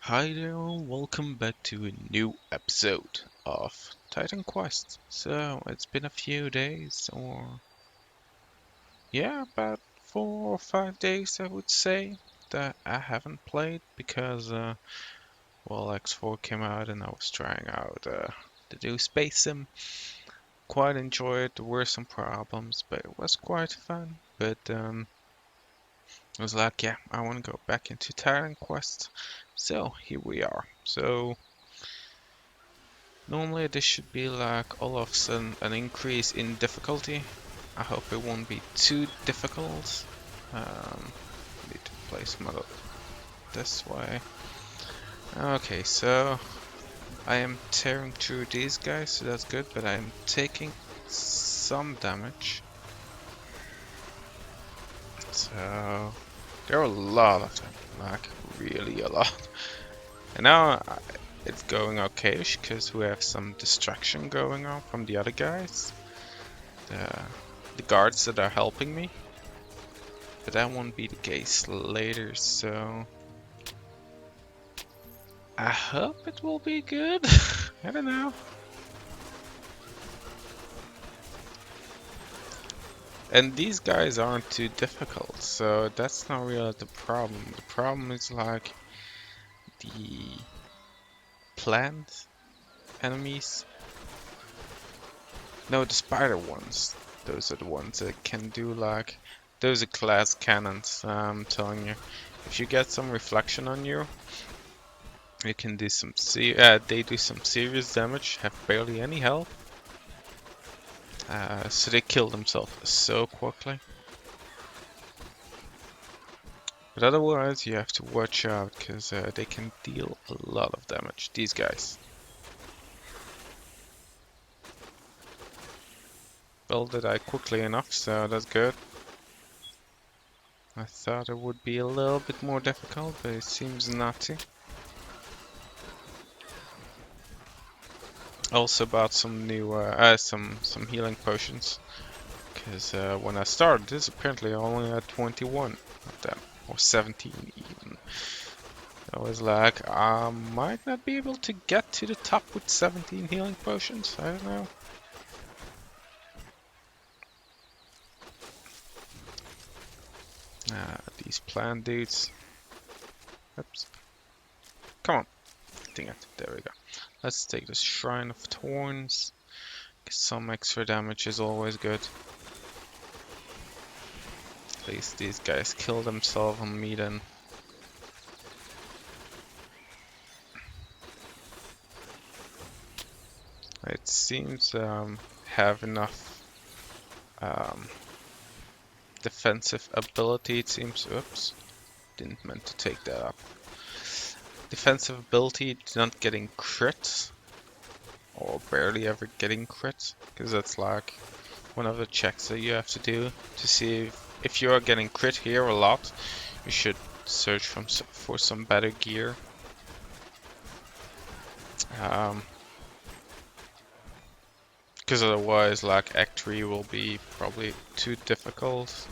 Hi there, welcome back to a new episode of Titan Quest. So, it's been a few days, or yeah, about 4 or 5 days, I would say, that I haven't played because, X4 came out and I was trying out the new Space Sim. Quite enjoyed it, there were some problems, but it was quite fun. But, I was like, yeah, I want to go back into Titan Quest. So, here we are. So, normally this should be like all of a sudden an increase in difficulty. I hope it won't be too difficult. Need to place model this way. Okay, so I am tearing through these guys, so that's good, but I'm taking some damage. So there are a lot of them, like really a lot. And now it's going okay-ish because we have some distraction going on from the other guys. The guards that are helping me. But that won't be the case later, so I hope it will be good. I don't know. And these guys aren't too difficult, so that's not really the problem. The problem is like the plant enemies. No, the spider ones. Those are the ones that can do like... Those are glass cannons, I'm telling you. If you get some reflection on you, you can do some they do some serious damage, have barely any health. So they kill themselves so quickly. But otherwise you have to watch out because they can deal a lot of damage, these guys. Built it out quickly enough, so that's good. I thought it would be a little bit more difficult, but it seems not to. Also bought some new, some healing potions. Because when I started this, apparently I only had 21 of them, or 17 even. I was like, I might not be able to get to the top with 17 healing potions, I don't know. These plant dudes. Oops. Come on. Dang it. There we go. Let's take this Shrine of Thorns. Some extra damage is always good. At least these guys kill themselves on me then. It seems have enough defensive ability. It seems. Oops. Didn't meant to take that up. Defensive ability, not getting crits. Or barely ever getting crits. Because that's like one of the checks that you have to do to see if you are getting crit here a lot. You should search for some better gear. Because otherwise, like Act 3 will be probably too difficult.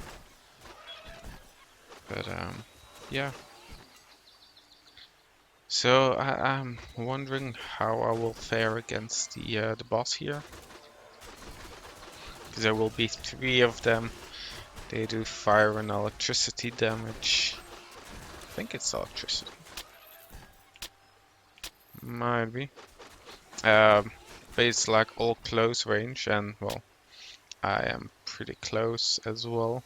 But yeah. So I'm wondering how I will fare against the boss here. Because there will be 3 of them. They do fire and electricity damage. I think it's electricity. Might be. But it's like all close range, and well, I am pretty close as well.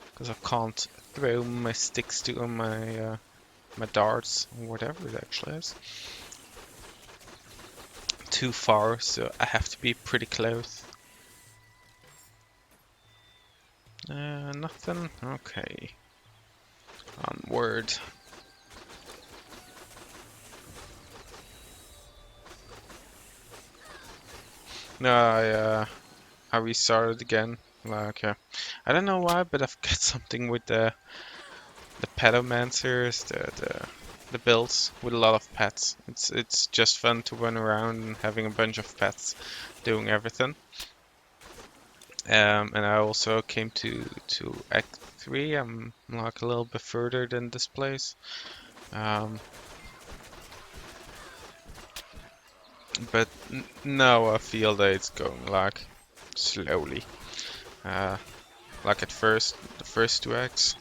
Because I can't throw my sticks to my my darts, or whatever it actually is, too far, so I have to be pretty close. Nothing? Okay. Onward. No, I restarted again. Like, I don't know why, but I've got something with the pedomancers, the builds with a lot of pets. It's just fun to run around and having a bunch of pets doing everything. And I also came to Act 3. I'm like a little bit further than this place. But now I feel that it's going like slowly. Uh, like at first, the first two acts,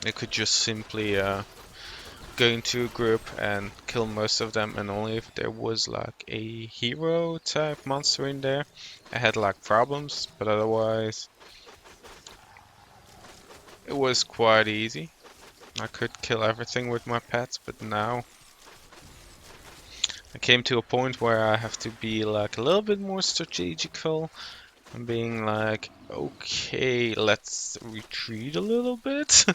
I could just simply go into a group and kill most of them, and only if there was like a hero type monster in there, I had like problems, but otherwise it was quite easy. I could kill everything with my pets, but now I came to a point where I have to be like a little bit more strategical and being like, okay, let's retreat a little bit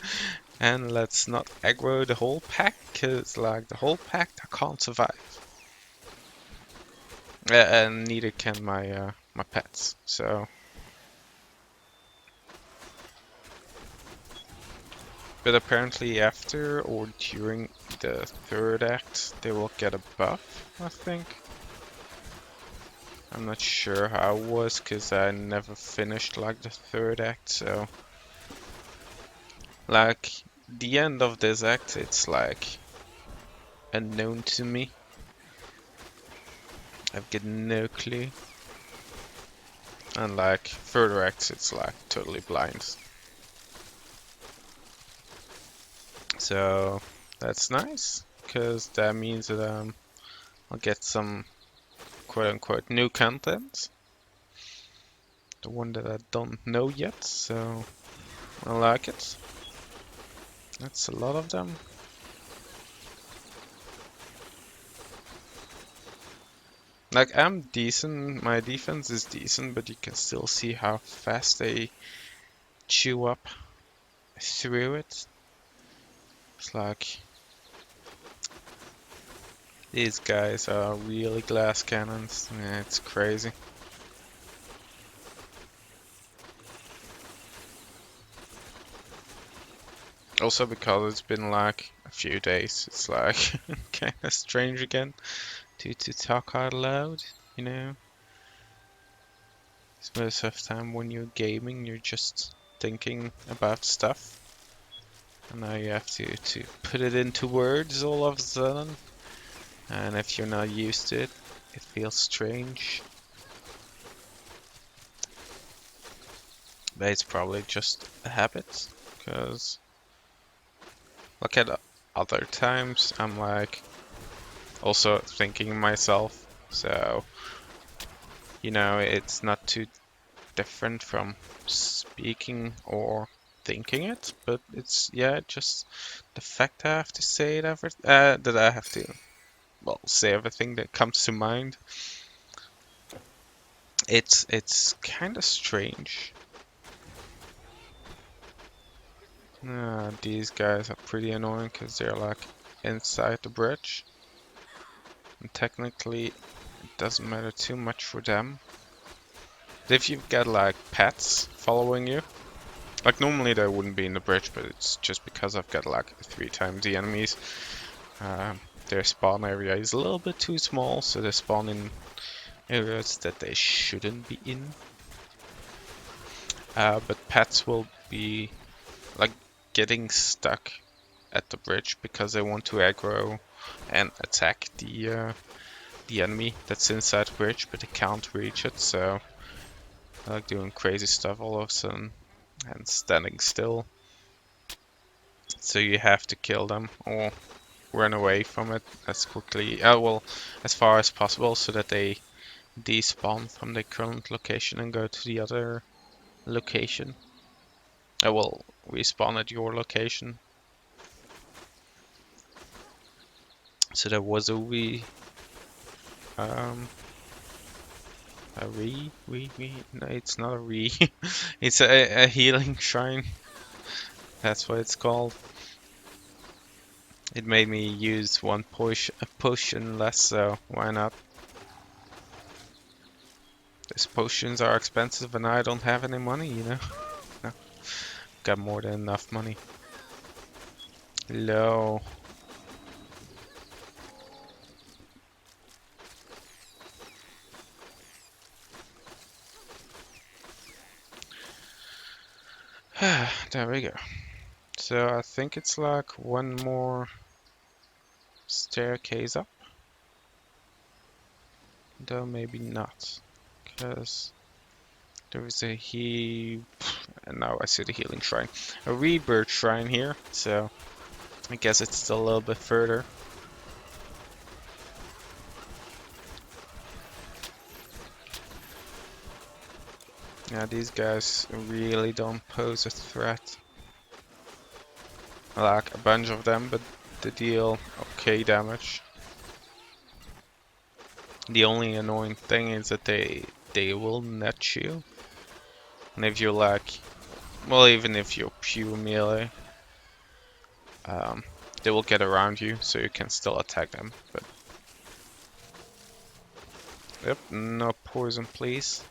and let's not aggro the whole pack, because like the whole pack I can't survive. And neither can my pets. So, but apparently after or during the third act, they will get a buff, I think. I'm not sure how it was, because I never finished like the third act, so like the end of this act, it's like unknown to me. I've got no clue. And like further acts, it's like totally blind. So that's nice, because that means that I'll get some quote-unquote new content. The one that I don't know yet, so I like it. That's a lot of them. Like, I'm decent, my defense is decent, but you can still see how fast they chew up through it. It's like, these guys are really glass cannons. Yeah, it's crazy. Also because it's been like a few days, it's like kind of strange again to talk out loud, you know? 'Cause most of the time when you're gaming, you're just thinking about stuff. And now you have to put it into words all of a sudden. And if you're not used to it, it feels strange. But it's probably just a habit. Because look at other times, I'm like also thinking myself. So, you know, it's not too different from speaking or thinking it, but it's, yeah, just the fact I have to say it that I have to, well, say everything that comes to mind. It's kind of strange. These guys are pretty annoying because they're like inside the bridge, and technically it doesn't matter too much for them. If you've got like pets following you, like normally they wouldn't be in the bridge, but it's just because I've got like 3 times the enemies. Their spawn area is a little bit too small, so they spawn in areas that they shouldn't be in. But pets will be like getting stuck at the bridge because they want to aggro and attack the enemy that's inside the bridge, but they can't reach it, so they're like doing crazy stuff all of a sudden and standing still. So you have to kill them or run away from it as quickly, well, as far as possible, so that they despawn from the current location and go to the other location. I will respawn at your location. So there was um, no, it's not a it's a healing shrine. That's what it's called. It made me use a potion less, so why not? These potions are expensive and I don't have any money, you know? No, got more than enough money. Hello. There we go. So I think it's like one more staircase up. Though maybe not. Because there is a and now I see the healing shrine. A rebirth shrine here, so I guess it's still a little bit further. Yeah, these guys really don't pose a threat. Like a bunch of them, but they deal okay damage. The only annoying thing is that they will net you. And if you're like, well, even if you're pure melee, they will get around you, so you can still attack them. But yep, no poison, please.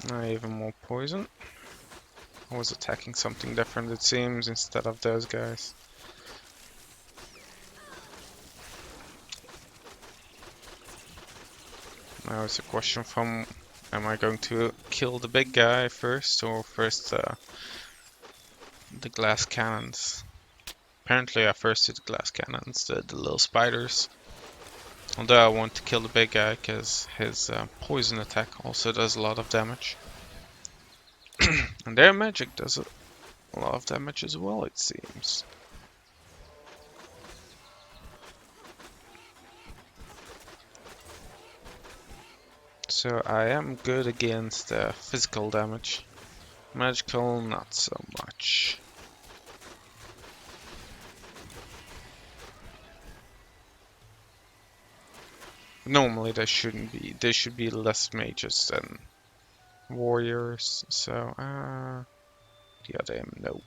Not even more poison. I was attacking something different, it seems, instead of those guys. Now it's a question from, am I going to kill the big guy first, or first the glass cannons? Apparently I first did the glass cannons, the little spiders. Although I want to kill the big guy, because his poison attack also does a lot of damage. And their magic does a lot of damage as well, it seems. So I am good against physical damage. Magical, not so much. Normally there shouldn't be. There should be less mages than warriors. So, the other aim, nope.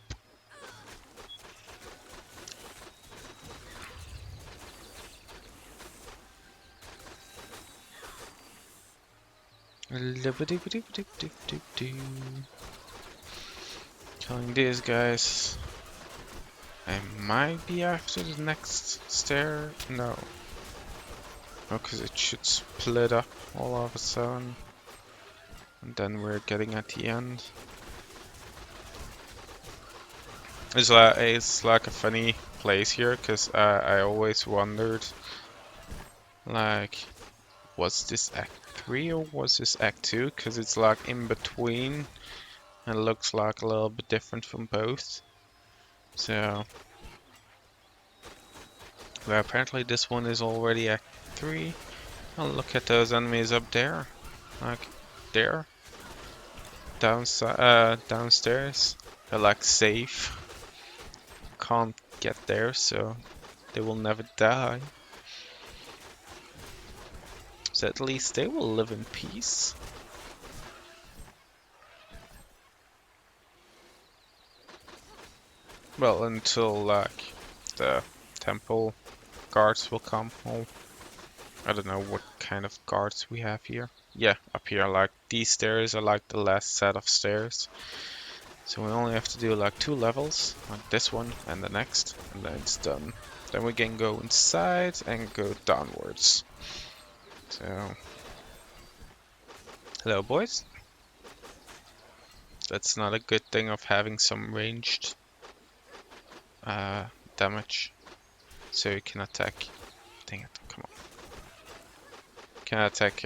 Killing these guys. I might be after the next stair. No. No, because it should split up all of a sudden. And then we're getting at the end. It's like a funny place here, because I always wondered, like, was this Act 3 or was this Act 2? Because it's like in between and looks like a little bit different from both. So, well, apparently this one is already Act 3. Oh, look at those enemies up there. Like, there. Downstairs. They're like safe. Can't get there, so they will never die. So at least they will live in peace. Well, until like the temple guards will come. Or I don't know what kind of guards we have here. Yeah, up here, like these stairs are like the last set of stairs. So we only have to do like 2 levels, like this one and the next, and then it's done. Then we can go inside and go downwards. So, hello boys. That's not a good thing of having some ranged damage. So you can attack. Dang it, come on. Can attack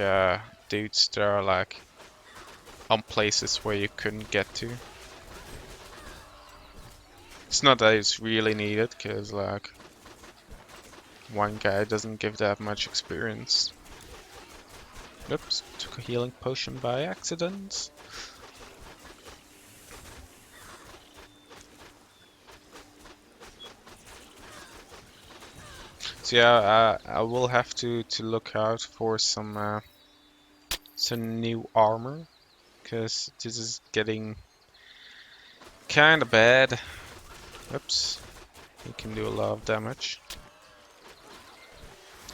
dudes that are like on places where you couldn't get to. It's not that it's really needed, because like one guy doesn't give that much experience. Oops, took a healing potion by accident. So yeah, I will have to look out for some new armor, because this is getting kind of bad. Oops, he can do a lot of damage.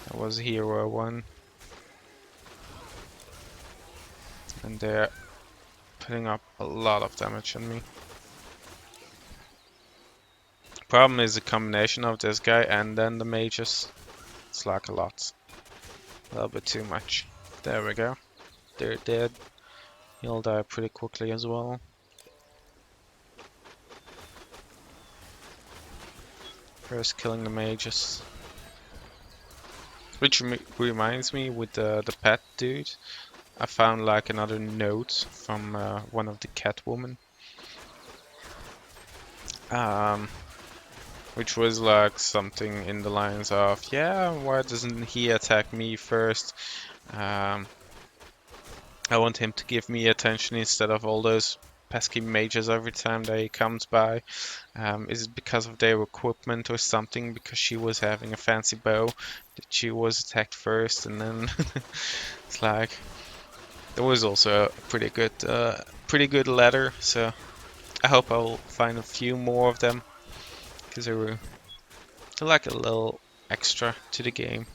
That was hero 1. And they're putting up a lot of damage on me. Problem is the combination of this guy and then the mages. It's like a lot. A little bit too much. There we go. They're dead. He'll die pretty quickly as well. First killing the mages. Which reminds me, with the pet dude, I found like another note from one of the Catwoman. Um, which was like something in the lines of, yeah, why doesn't he attack me first? Um, I want him to give me attention instead of all those pesky mages every time that he comes by. Is it because of their equipment or something? Because she was having a fancy bow that she was attacked first, and then it's like there was also a pretty good letter. So I hope I'll find a few more of them because they're like a little extra to the game.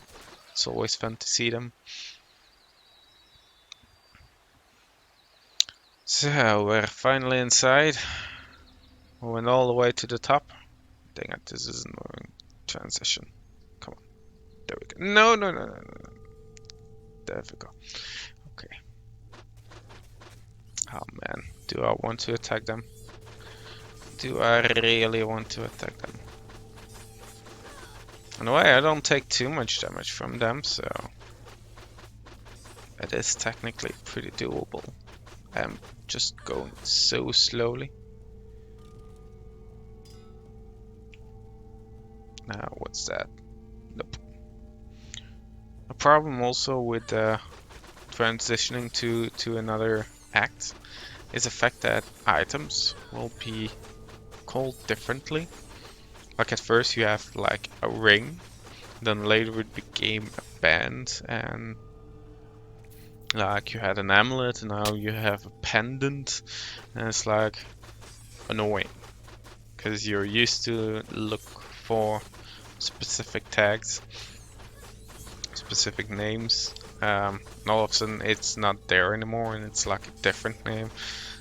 It's always fun to see them. So we're finally inside. We went all the way to the top. Dang it, this isn't moving. Transition. Come on. There we go. No, no, no, no, no. There we go. Okay. Oh man. Do I want to attack them? Do I really want to attack them? In a way, I don't take too much damage from them, so it is technically pretty doable. I'm just going so slowly. Now, what's that? Nope. A problem also with transitioning to another act is the fact that items will be called differently. Like at first you have like a ring, then later it became a band, and like you had an amulet, and now you have a pendant, and it's like annoying because you're used to look for specific tags, specific names. And all of a sudden it's not there anymore, and it's like a different name.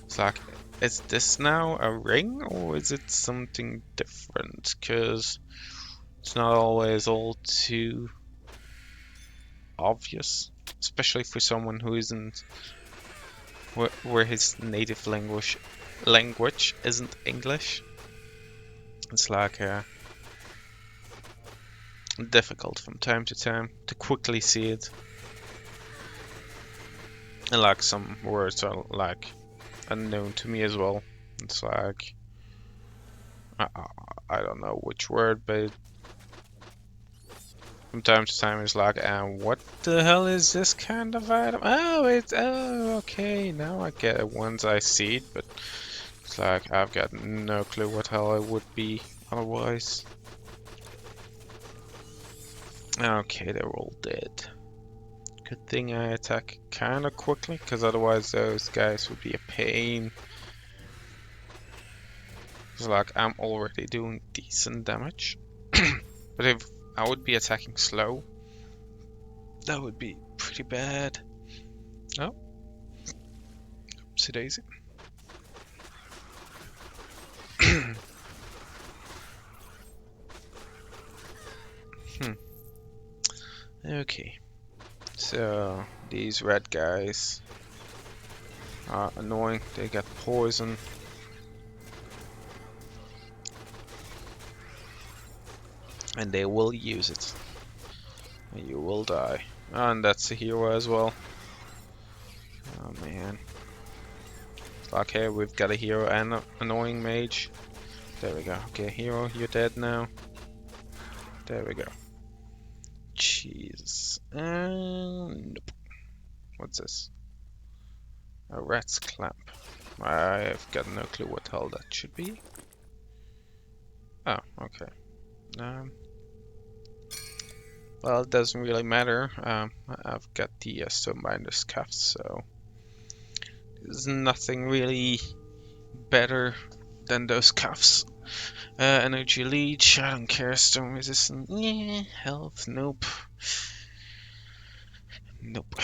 It's like, is this now a ring or is it something different? Because it's not always all too obvious, especially for someone who isn't where his native language isn't English. It's like difficult from time to time to quickly see it. And like some words are like unknown to me as well. It's like I, I don't know which word, but from time to time it's like, what the hell is this kind of item? Oh, okay, now I get it once I see it, but it's like I've got no clue what hell it would be otherwise. Okay, they're all dead. Good thing I attack kinda quickly, because otherwise those guys would be a pain. It's like I'm already doing decent damage. But if I would be attacking slow, that would be pretty bad. Oh, oopsie daisy. Okay, so these red guys are annoying. They got poison. And they will use it. And you will die. And that's a hero as well. Oh man. Okay, we've got a hero and an annoying mage. There we go. Okay, hero, you're dead now. There we go. Jesus. Nope. What's this? A rat's clamp. I've got no clue what the hell that should be. Oh, okay. Well, it doesn't really matter. I've got the Stonebinder's cuffs, so there's nothing really better than those cuffs. Energy leech, I don't care. Stone resistant, yeah. Health, nope. Nope.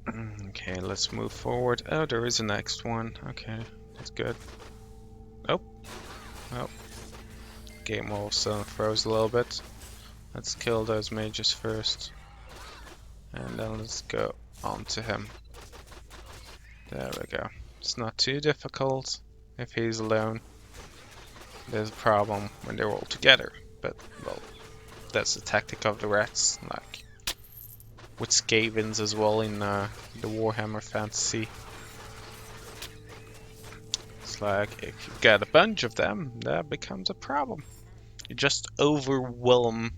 Okay, let's move forward. Oh, there is a next one. Okay, that's good. Oh, oh. Game all of a sudden froze a little bit. Let's kill those mages first. And then let's go on to him. There we go. It's not too difficult if he's alone. There's a problem when they're all together, but well, That's the tactic of the rats, like with Skavens as well in the Warhammer Fantasy. It's like if you get a bunch of them, that becomes a problem. You just overwhelm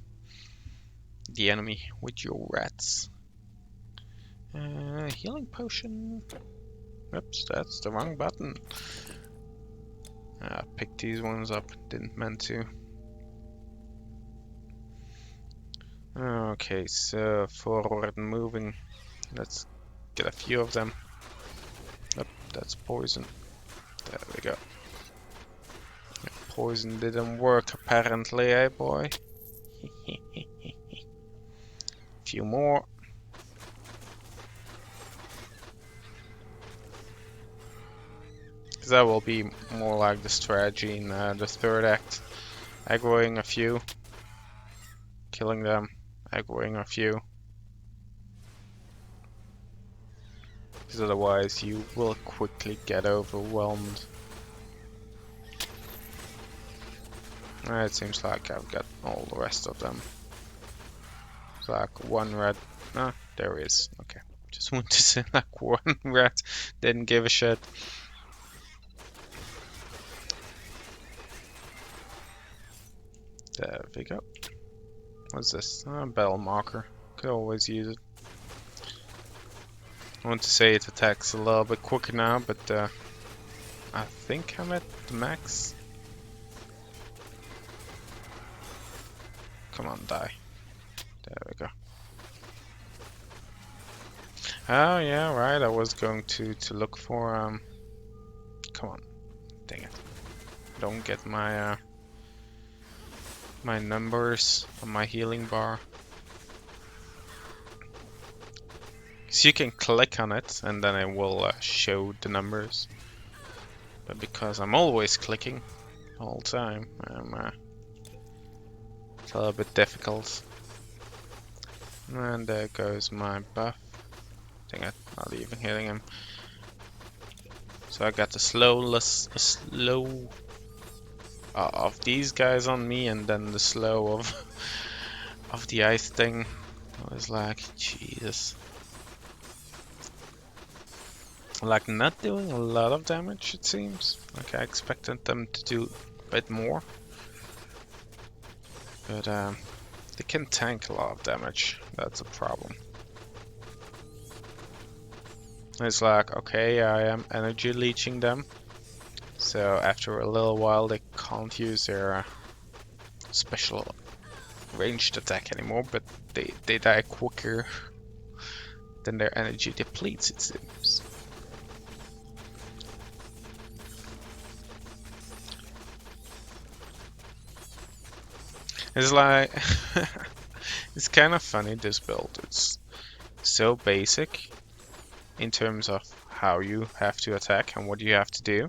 the enemy with your rats. Healing potion. Oops, that's the wrong button. Pick these ones up, didn't meant to. Okay, so forward moving. Let's get a few of them. Yep, that's poison. There we go. Poison didn't work apparently, eh boy? Few more. That will be more like the strategy in the third act. Aggroing a few. Killing them. Aggroing a few. Because otherwise you will quickly get overwhelmed. It seems like I've got all the rest of them. It's like one rat. Ah, there is. Okay. Just want to say like one rat. Didn't give a shit. There we go. What's this? Battle marker. Could always use it. I want to say it attacks a little bit quicker now, but I think I'm at the max. Come on, die. There we go. Oh yeah, right. I was going to look for Come on, dang it! Don't get my my numbers on my healing bar. So you can click on it and then it will show the numbers. But because I'm always clicking all the time, it's a little bit difficult. And there goes my buff. Dang it, not even hitting him. So I got the slow of these guys on me, and then the slow of the ice thing. I was like, Jesus. Like not doing a lot of damage, it seems. Like I expected them to do a bit more. But they can tank a lot of damage. That's a problem. It's like, okay, I am energy leeching them. So after a little while they can't use their special ranged attack anymore, but they die quicker than their energy depletes, it seems. It's like, it's kind of funny, this build. It's so basic in terms of how you have to attack and what you have to do.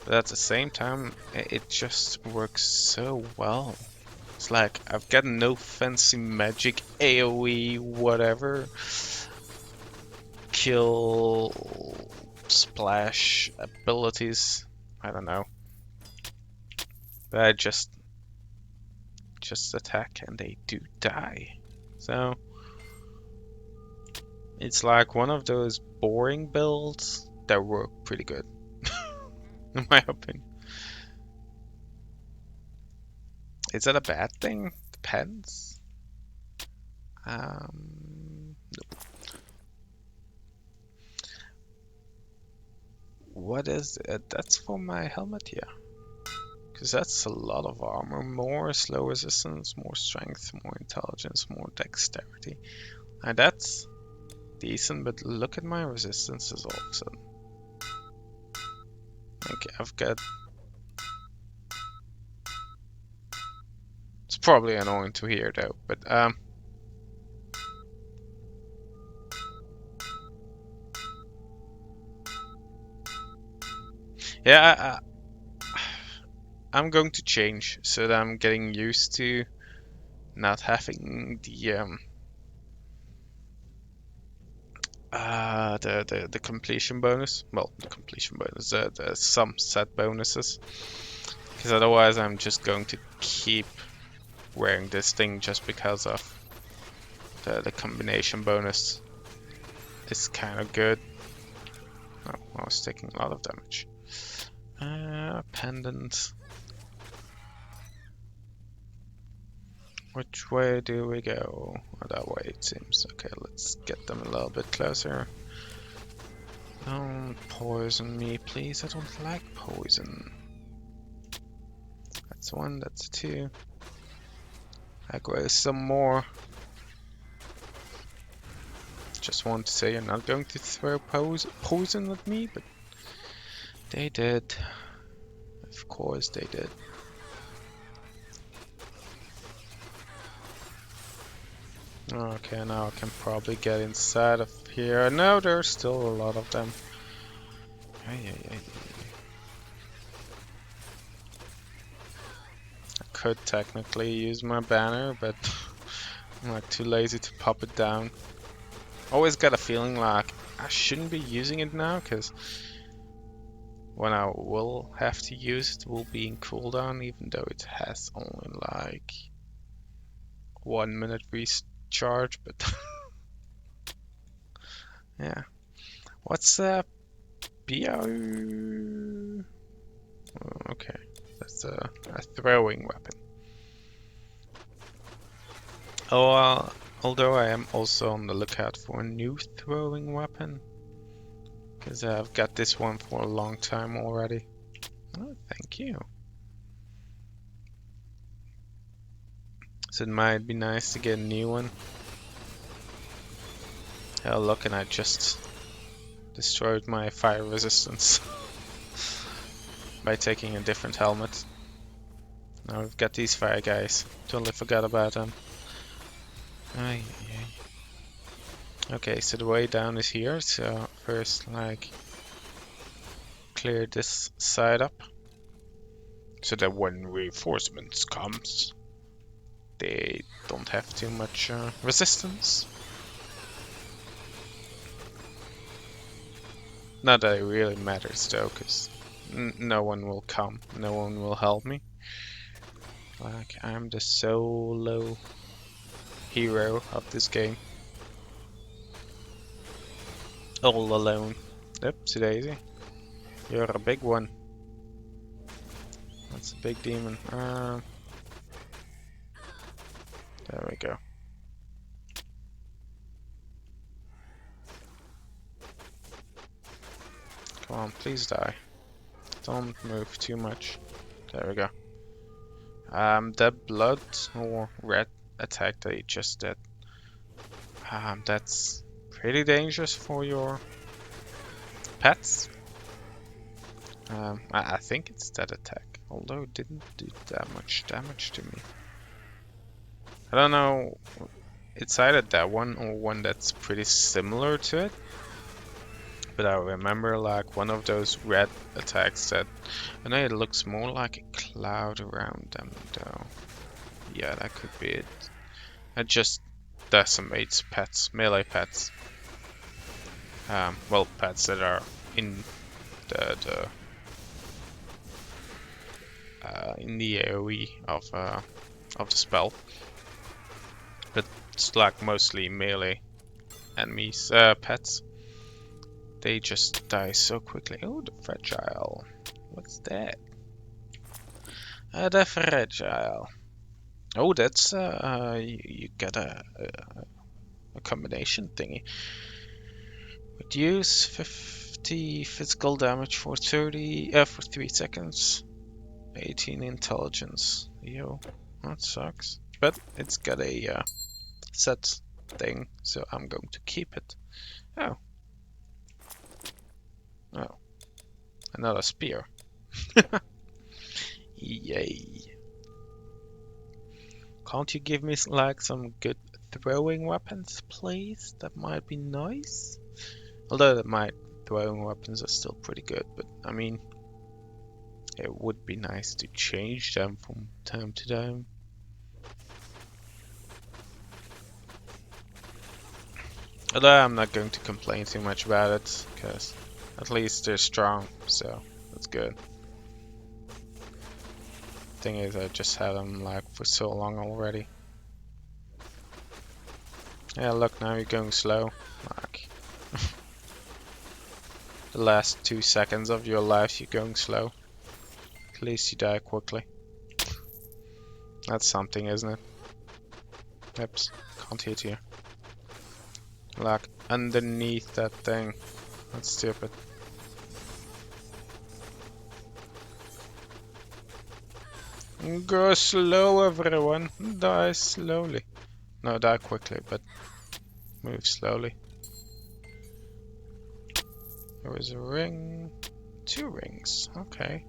But at the same time, it just works so well. It's like, I've got no fancy magic AoE whatever. Kill splash abilities. I don't know. But I just attack and they do die. So it's like one of those boring builds that work pretty good, in my opinion. Is that a bad thing? Depends. Nope. What is it? That's for my helmet here. Because that's a lot of armor. More slow resistance, more strength, more intelligence, more dexterity. And that's decent, but look at my resistances all of a sudden. Okay, I've got... It's probably annoying to hear though, but yeah, I'm going to change so that I'm getting used to not having the completion bonus. Well, the completion bonus, the some set bonuses. Because otherwise I'm just going to keep wearing this thing just because of the combination bonus is kind of good. Oh, I was taking a lot of damage. Pendant. Which way do we go? Oh, that way it seems. Okay, let's get them a little bit closer. Don't poison me, please. I don't like poison. That's one, that's two. Aggro some more. Just want to say you're not going to throw poison at me, but they did. Of course they did. Okay, now I can probably get inside of here. No, there's still a lot of them. I could technically use my banner, but I'm like too lazy to pop it down. Always got a feeling like I shouldn't be using it now, because when I will have to use it will be in cooldown, even though it has only like 1 minute recharge, but yeah. What's that? BO? Okay, that's a throwing weapon. Oh, although I am also on the lookout for a new throwing weapon, because I've got this one for a long time already. Oh, thank you. So it might be nice to get a new one. Oh look, and I just destroyed my fire resistance by taking a different helmet. Now we've got these fire guys. Totally forgot about them. Ay, ay. Okay, so the way down is here. So first, like, clear this side up, so that when reinforcements comes, they don't have too much resistance. Not that it really matters though, because no one will come, no one will help me. Like, I'm the solo hero of this game. All alone. Oopsie daisy. You're a big one. That's a big demon. There we go. Come on, please die. Don't move too much. There we go. The blood or red attack that you just did. That's pretty dangerous for your pets. I think it's that attack, although it didn't do that much damage to me. I don't know, it's either that one or one that's pretty similar to it. But I remember like one of those red attacks that, I know it looks more like a cloud around them though. Yeah, that could be it. It just decimates pets, melee pets. Well, pets that are in the AoE of the spell. But it's like mostly melee enemies, pets. They just die so quickly. Oh, the fragile. What's that? The fragile. Oh, that's you got a combination thingy. Reduce 50 physical damage for 3 seconds. 18 intelligence. Yo, that sucks. But it's got a set thing, so I'm going to keep it. Oh. Oh. Another spear. Yay. Can't you give me like some good throwing weapons, please? That might be nice. Although my throwing weapons are still pretty good, but I mean, it would be nice to change them from time to time. Although I'm not going to complain too much about it, because at least they're strong, so that's good. thing is, I just had them like for so long already. Yeah, look, now you're going slow. Like the last 2 seconds of your life, you're going slow. At least you die quickly. That's something, isn't it? Oops, can't hit you. Like underneath that thing. That's stupid. Go slow, everyone. Die slowly. No, die quickly, but move slowly. There is a ring. 2 rings. Okay.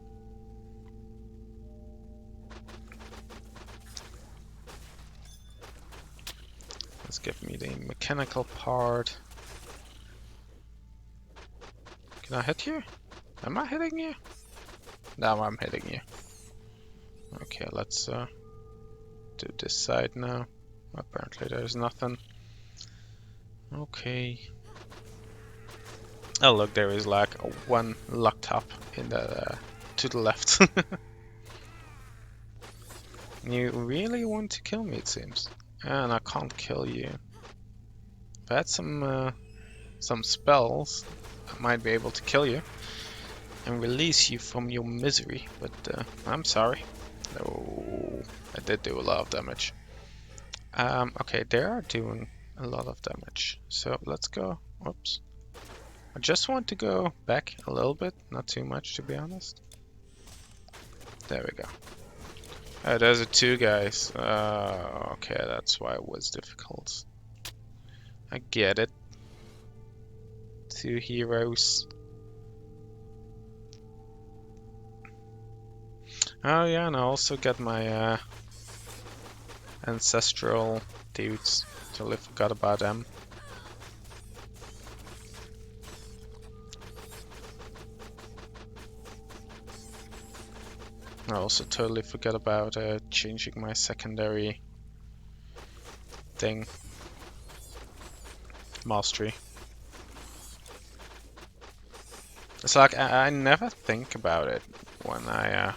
Let's give me the mechanical part. Can I hit you? Am I hitting you? No, I'm hitting you. Okay, let's do this side now. Apparently there's nothing. Okay. Oh look, there is like one locked up in the to the left. You really want to kill me, it seems. And I can't kill you. If I had some spells, I might be able to kill you and release you from your misery, but I'm sorry. No, I did do a lot of damage. Okay, they are doing a lot of damage. So let's go. Whoops. I just want to go back a little bit, not too much to be honest. There we go. Oh, those are 2 guys. Okay, that's why it was difficult. I get it. 2 heroes. Oh yeah, and I also got my ancestral dudes. Totally forgot about them. I also totally forgot about changing my secondary thing. Mastery. It's like I never think about it when I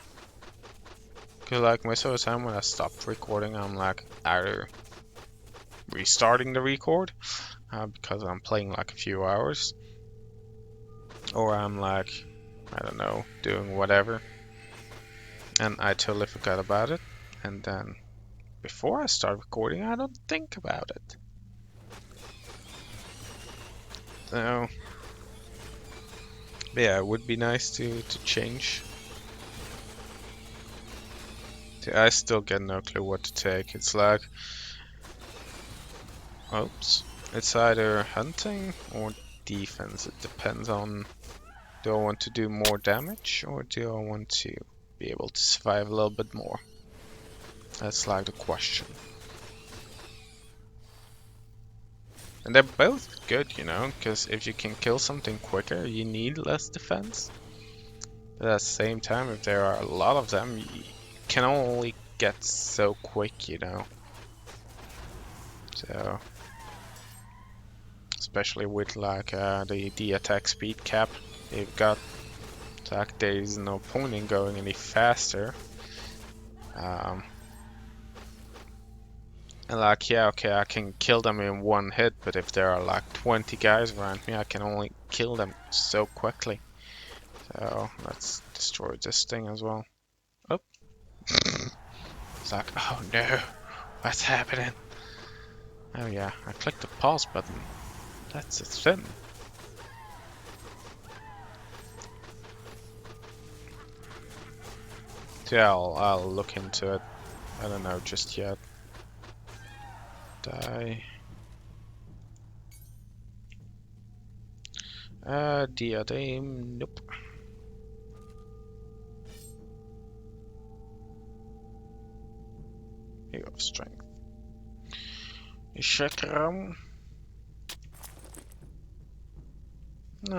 cause like most of the time when I stop recording, I'm like either restarting the record because I'm playing like a few hours, or I'm like, I don't know, doing whatever, and I totally forgot about it. And then before I start recording, I don't think about it. So, but yeah, it would be nice to change. I still get no clue what to take. It's like, oops, it's either hunting or defense. It depends on, do I want to do more damage or do I want to be able to survive a little bit more? That's like the question. And they're both good, you know, because if you can kill something quicker, you need less defense. But at the same time, if there are a lot of them, you can only get so quick, you know. So, especially with like the attack speed cap they've got, like there is no point in going any faster. And like, yeah, okay, I can kill them in 1 hit, but if there are like 20 guys around me, I can only kill them so quickly. So let's destroy this thing as well. Oh, it's like, oh no, what's happening? Oh yeah, I clicked the pause button. That's a thing. So yeah, I'll look into it. I don't know just yet. Die. Diadem, nope. You have strength. Chakram. No,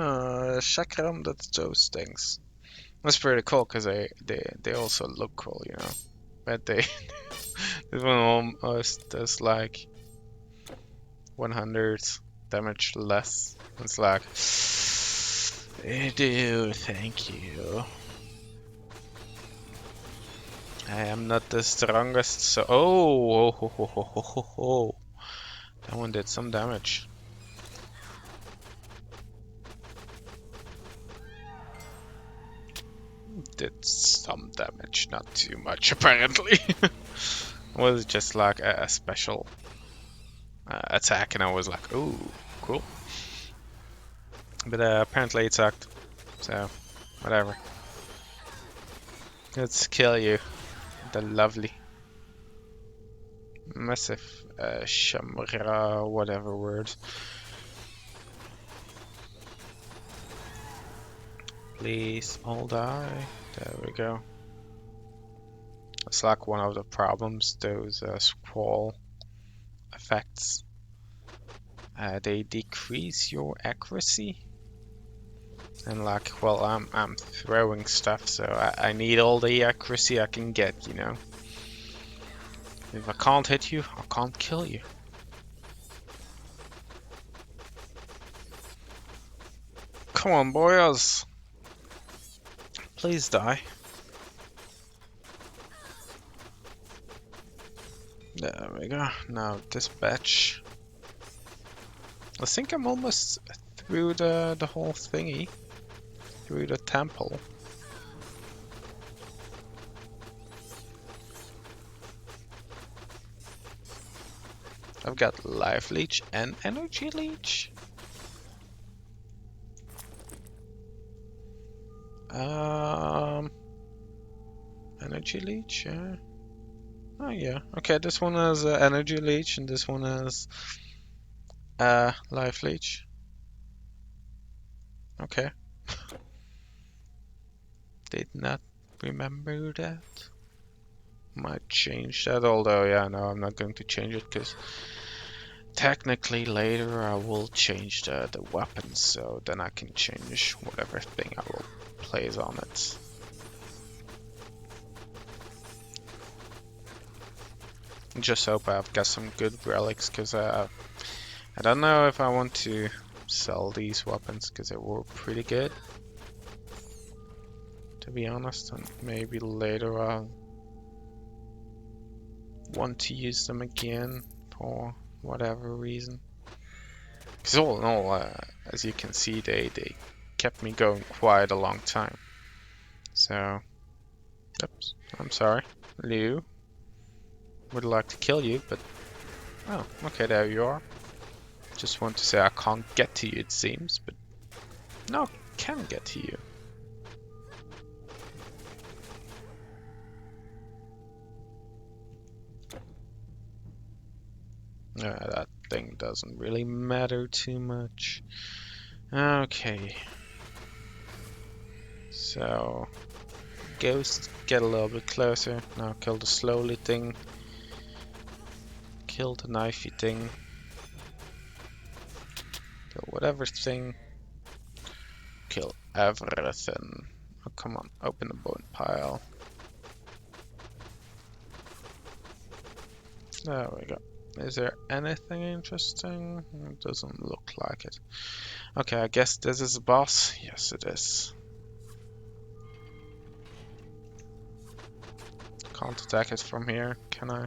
Chakram, that's those things. That's pretty cool because they also look cool, you know. But they this one almost does like 100 damage less. It's like, they do, thank you. I am not the strongest, so oh, that one did some damage. Did some damage, not too much apparently. Was just like a special attack, and I was like, ooh, cool. But apparently it sucked, so whatever. Let's kill you, the lovely massive Shamra, whatever word. Please all die. There we go. It's like one of the problems, those squall effects. They decrease your accuracy. And like, well, I'm throwing stuff, so I need all the accuracy I can get, you know. If I can't hit you, I can't kill you. Come on, boys. Please die. There we go. Now dispatch. I think I'm almost through the whole thingy. Through the temple. I've got life leech and energy leech. Energy leech, yeah. Oh yeah. Okay, this one has energy leech and this one has life leech. Okay. Did not remember that. Might change that, although yeah, no, I'm not going to change it because technically later I will change the weapons, so then I can change whatever thing I will place on it. Just hope I've got some good relics, because I don't know if I want to sell these weapons because they were pretty good, to be honest, and maybe later I'll want to use them again for whatever reason. Because all in all, as you can see, they kept me going quite a long time. So, oops, I'm sorry, Liu. Would like to kill you, but oh, okay, there you are. Just want to say I can't get to you, it seems, but no, I can get to you. That thing doesn't really matter too much. Okay. So, ghost, get a little bit closer. Now kill the slowly thing. Kill the knifey thing. Kill whatever thing. Kill everything. Oh, come on, open the bone pile. There we go. Is there anything interesting? It doesn't look like it. Okay, I guess this is a boss. Yes, it is. Can't attack it from here, can I?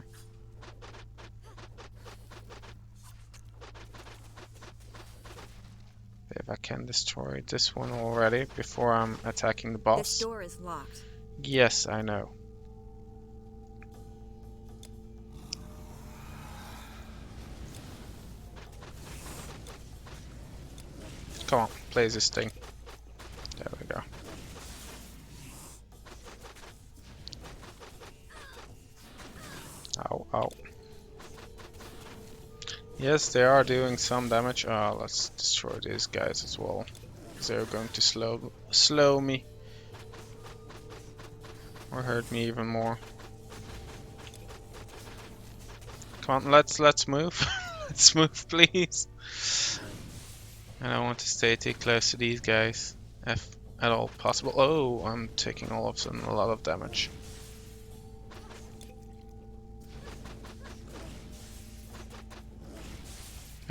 If I can destroy this one already before I'm attacking the boss. This door is locked. Yes, I know. Come on, play this thing. There we go. Ow, ow. Yes, they are doing some damage. Let's destroy these guys as well. They're going to slow me. Or hurt me even more. Come on, let's move. Let's move, please. I don't want to stay too close to these guys, if at all possible. Oh, I'm taking all of a sudden a lot of damage.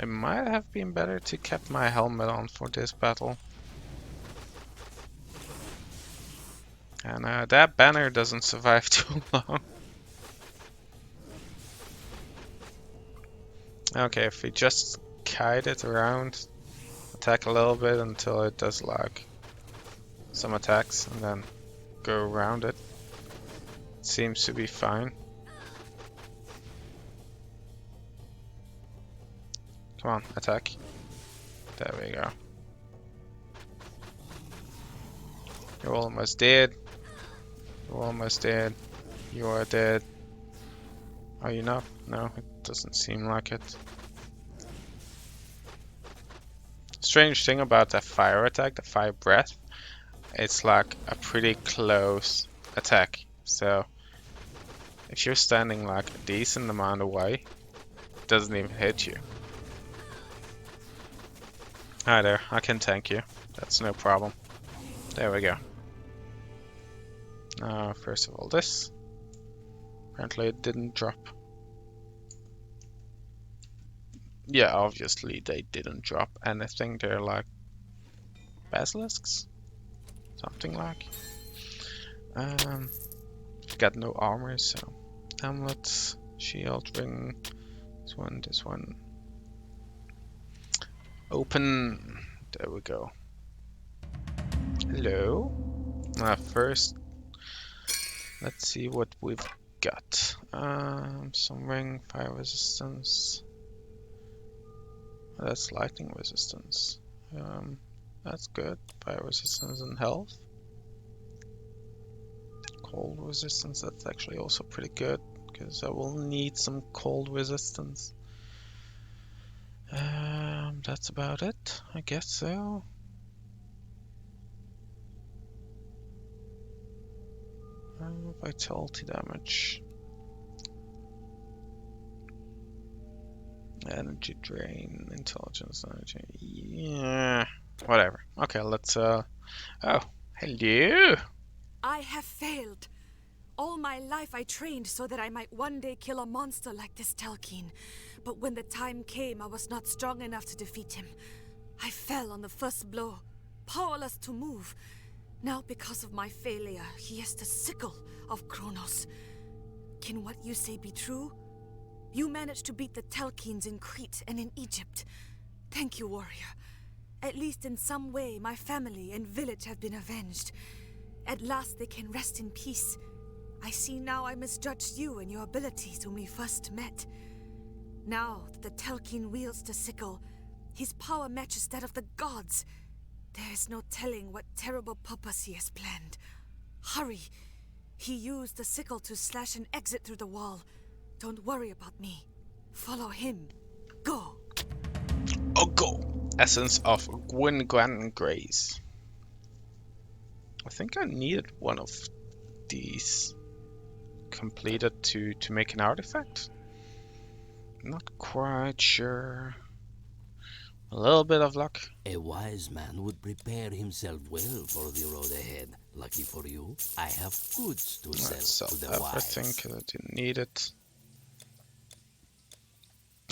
It might have been better to keep my helmet on for this battle. And that banner doesn't survive too long. Okay, if we just kite it around, attack a little bit until it does like some attacks, and then go around it, seems to be fine. Come on, attack. There we go. You're almost dead. You're almost dead. You are dead. Are you not? No, it doesn't seem like it. Strange thing about that fire attack, the fire breath, it's like a pretty close attack. So if you're standing like a decent amount away, it doesn't even hit you. Hi there, I can tank you. That's no problem. There we go. First of all, this. Apparently it didn't drop. Yeah, obviously they didn't drop anything. They're like basilisks? Something like. Got no armor, so amulet, shield, ring. This one. Open. There we go. Hello. First, let's see what we've got. Some ring, fire resistance. That's lightning resistance. That's good. Fire resistance and health. Cold resistance, that's actually also pretty good, because I will need some cold resistance. That's about it, I guess so. Vitality damage. Energy drain, intelligence, energy. Yeah, whatever. Okay, let's oh, hello. I have failed. All my life I trained so that I might one day kill a monster like this Telkine. But when the time came, I was not strong enough to defeat him. I fell on the first blow, powerless to move. Now, because of my failure, he has the sickle of Kronos. Can what you say be true? You managed to beat the Telkines in Crete and in Egypt. Thank you, warrior. At least in some way, my family and village have been avenged. At last they can rest in peace. I see now I misjudged you and your abilities when we first met. Now that the Telkine wields the sickle, his power matches that of the gods. There is no telling what terrible purpose he has planned. Hurry! He used the sickle to slash an exit through the wall. Don't worry about me. Follow him. Go! Oh, go! Essence of Gwyn Grace. I think I needed one of these completed to make an artifact. Not quite sure. A little bit of luck. A wise man would prepare himself well for the road ahead. Lucky for you, I have goods to sell to the everything wise. because I didn't need it.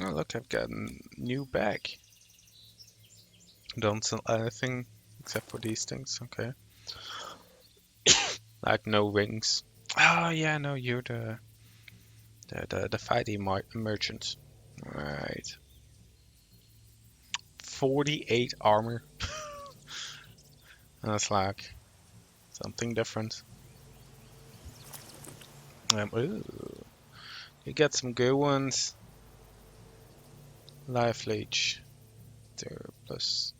Oh look, I've got a new bag. Don't sell anything except for these things, okay. Like no rings. Oh yeah, no, you're the fighting merchant. Right. 48 armor. That's like something different. Ooh, you got some good ones. Life leech. There plus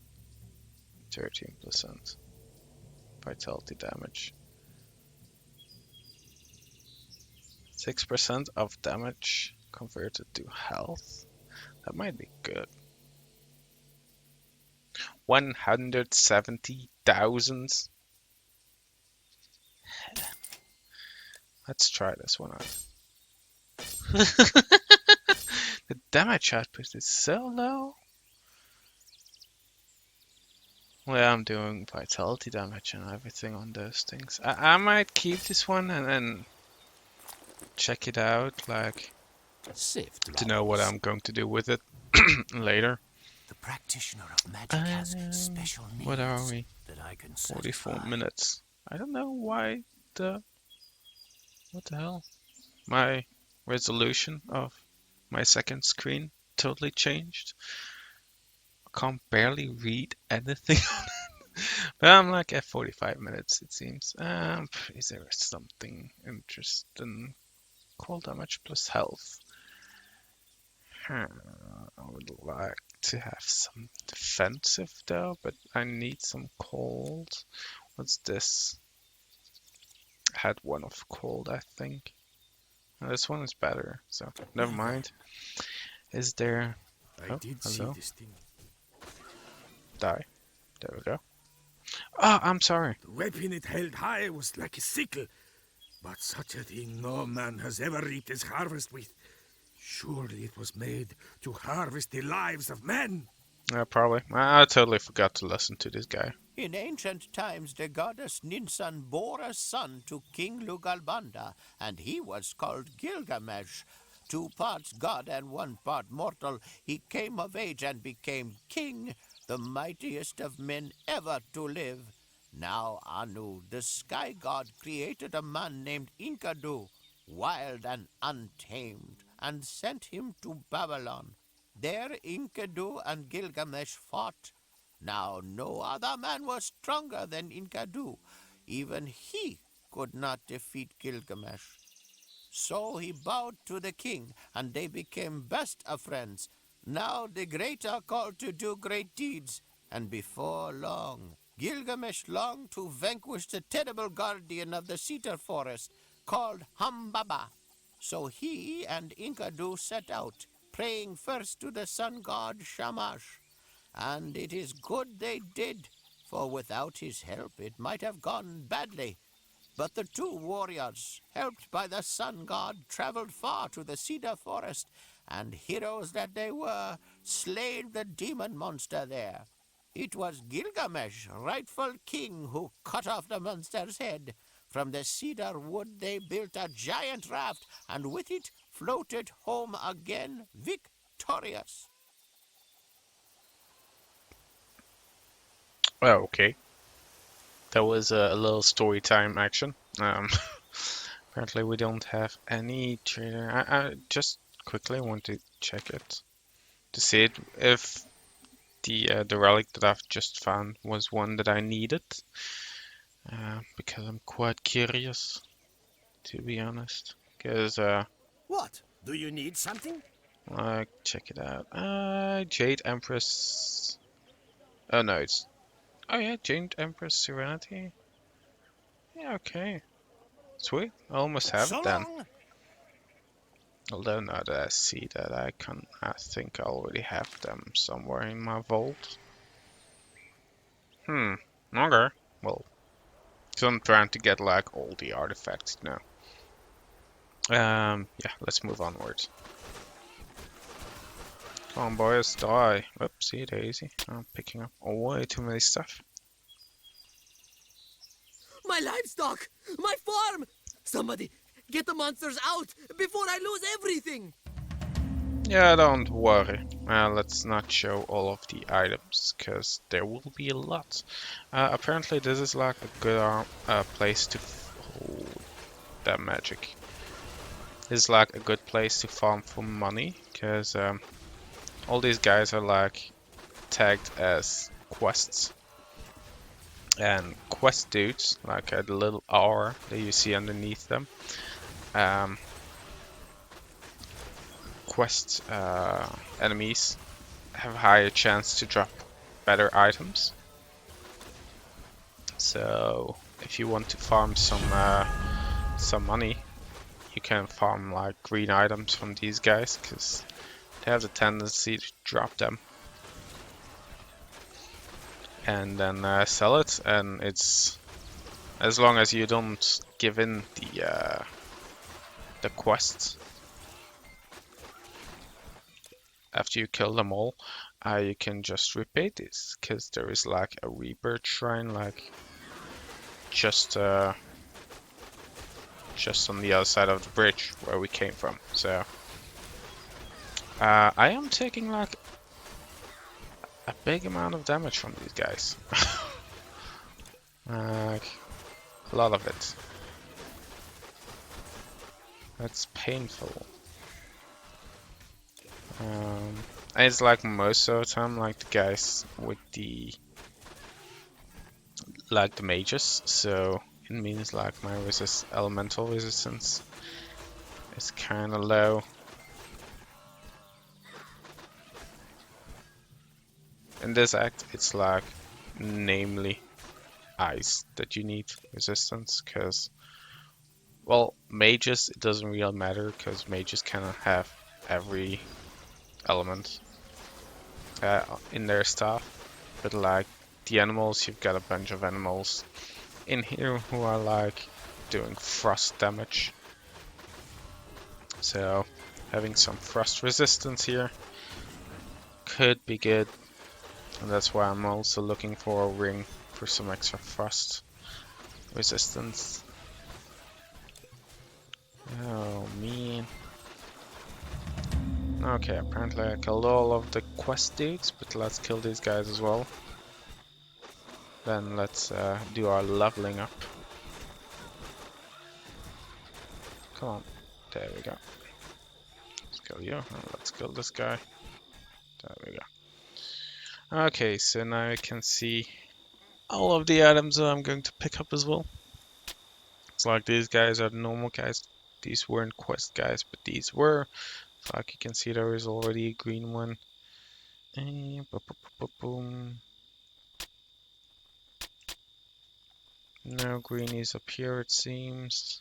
13%. Vitality damage. 6% of damage converted to health. That might be good. 170,000. Let's try this one out. The damage output is so low. Well, I'm doing vitality damage and everything on those things. I might keep this one and then check it out, like, to know what I'm going to do with it later. The practitioner of magic has special needs What are we? that I can 44 satisfy. minutes. I don't know why the hell? My resolution of my second screen totally changed. I can't barely read anything. But I'm like at 45 minutes, it seems. Is there something interesting? Cold damage plus health. I would like to have some defensive though, but I need some cold. What's this? I had one of cold, I think. This one is better, so never mind. Is there... I Oh, did see hello. this thing. Die. There we go. Ah, I'm sorry. The weapon it held high was like a sickle, but such a thing no man has ever reaped his harvest with. Surely it was made to harvest the lives of men. Probably. I totally forgot to listen to this guy. In ancient times, the goddess Ninsun bore a son to King Lugalbanda, and he was called Gilgamesh. 2 parts god and 1 part mortal, he came of age and became king, the mightiest of men ever to live. Now Anu, the sky god, created a man named Enkidu, wild and untamed, and sent him to Babylon. There Enkidu and Gilgamesh fought. Now no other man was stronger than Enkidu. Even he could not defeat Gilgamesh. So he bowed to the king, and they became best of friends. Now the great are called to do great deeds, and before long, Gilgamesh longed to vanquish the terrible guardian of the cedar forest, called Humbaba. So he and Enkidu set out, praying first to the sun god Shamash. And it is good they did, for without his help it might have gone badly. But the 2 warriors, helped by the sun god, traveled far to the cedar forest, and heroes that they were, slayed the demon monster there. It was Gilgamesh, rightful king, who cut off the monster's head. From the cedar wood they built a giant raft, and with it floated home again victorious. Oh, okay. That was a little story time action. Apparently we don't have any trader. I just quickly want to check it to see if the relic that I've just found was one that I needed. Because I'm quite curious, to be honest. Because What? Do you need something? check it out. Jade Empress. Oh no, it's. Oh yeah, Jade Empress Serenity. Yeah, okay. Sweet. I almost have So it then. long. Although now that I see that I think I already have them somewhere in my vault. Okay. Well, so I'm trying to get like all the artifacts now. Yeah, let's move onwards. Come on, boys, die. Whoopsie daisy. I'm picking up way too many stuff. My livestock! My farm! Somebody, get the monsters out before I lose everything! Yeah, don't worry. Let's not show all of the items, because there will be a lot. Apparently this is like a good place to... Oh, that magic. This is like a good place to farm for money, because all these guys are like tagged as quests. And quest dudes, like the little R that you see underneath them, quest enemies have a higher chance to drop better items. So if you want to farm some money, you can farm like green items from these guys, because they have the tendency to drop them and then sell it, and it's as long as you don't give in the quest after you kill them all, you can just repeat this, because there is like a rebirth shrine like just on the other side of the bridge where we came from. So I am taking like a big amount of damage from these guys. Like a lot of it. That's painful. It's like most of the time, like the guys with the mages, so it means like my elemental resistance is kind of low. In this act, it's like namely ice that you need resistance, because well, mages it doesn't really matter because mages cannot have every element in their stuff, but like the animals, you've got a bunch of animals in here who are like doing frost damage. So having some frost resistance here could be good. And that's why I'm also looking for a ring for some extra frost resistance. Oh man. Okay, apparently I killed all of the quest dudes, but let's kill these guys as well. Then let's do our leveling up. Come on. There we go. Let's kill you. And let's kill this guy. There we go. Okay, so now I can see all of the items that I'm going to pick up as well. It's like these guys are the normal guys. These weren't quest guys, but these were. So like you can see there is already a green one. And boom. No greenies up here it seems.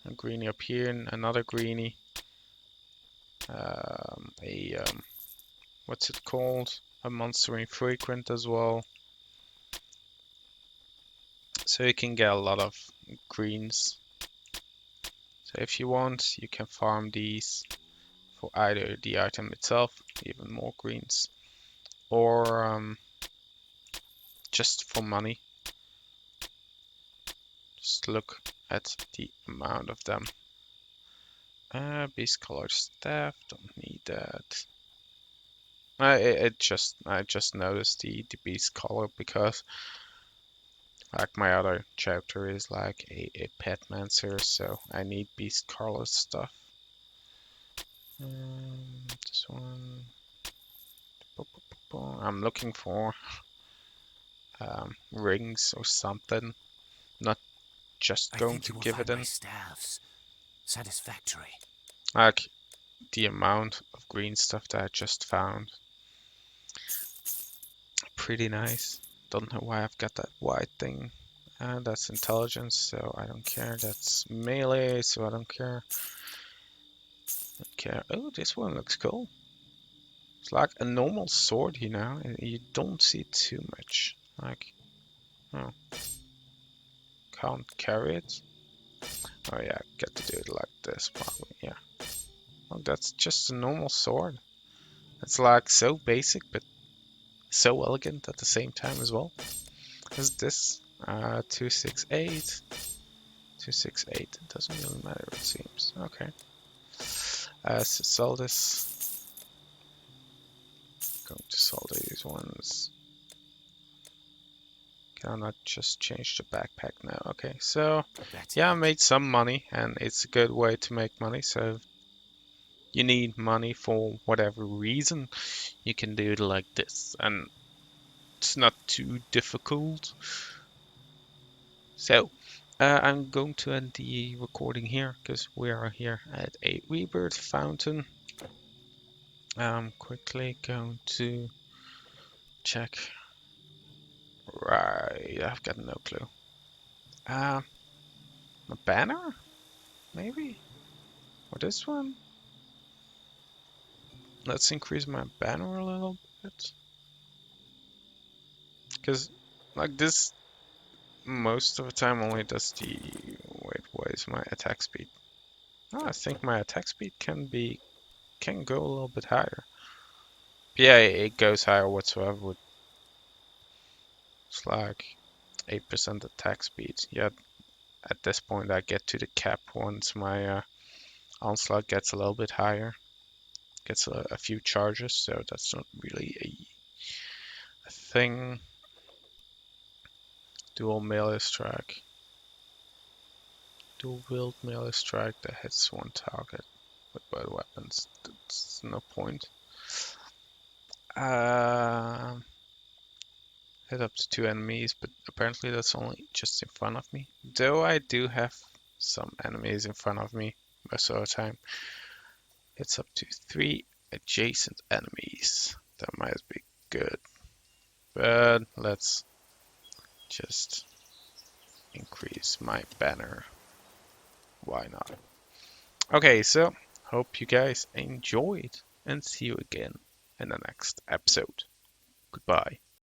A greenie up here and another greenie. What's it called? A monster infrequent as well. So you can get a lot of greens. So if you want, you can farm these for either the item itself, even more greens, or just for money. Just look at the amount of them. Beast color staff, don't need that. I just noticed the beast color because like my other chapter is like a pet mancer, so I need beast color stuff. This one. I'm looking for rings or something. Not just going to give it in. Staffs satisfactory. Like the amount of green stuff that I just found. Pretty nice. Don't know why I've got that white thing. That's intelligence, so I don't care. That's melee, so I don't care. Don't care. Oh, this one looks cool. It's like a normal sword, you know. You don't see too much. Like, oh, can't carry it. Oh yeah, get to do it like this probably. Yeah. Well, that's just a normal sword. It's like so basic, but so elegant at the same time as well. Is this 268? 268. It doesn't really matter, it seems. Okay. So sell this. Going to sell these ones. Can I not just change the backpack now? Okay, so yeah, I made some money, and it's a good way to make money. So you need money for whatever reason, you can do it like this, and it's not too difficult. So I'm going to end the recording here because we are here at a rebirth fountain. I'm quickly going to check. Right, I've got no clue. A banner? Maybe? Or this one? Let's increase my banner a little bit. Because, like, this most of the time only does the... Wait, what is my attack speed? Oh, I think my attack speed can go a little bit higher. Yeah, it goes higher whatsoever with... It's like 8% attack speed. Yeah, at this point I get to the cap once my onslaught gets a little bit higher. Gets a few charges, so that's not really a thing. Dual melee strike. do wield melee strike that hits one target with both weapons. That's no point. Hit up to 2 enemies, but apparently that's only just in front of me. Though I do have some enemies in front of me most of the time. Hits up to 3 adjacent enemies. That might be good. But let's just increase my banner. Why not? Okay, so hope you guys enjoyed and see you again in the next episode. Goodbye.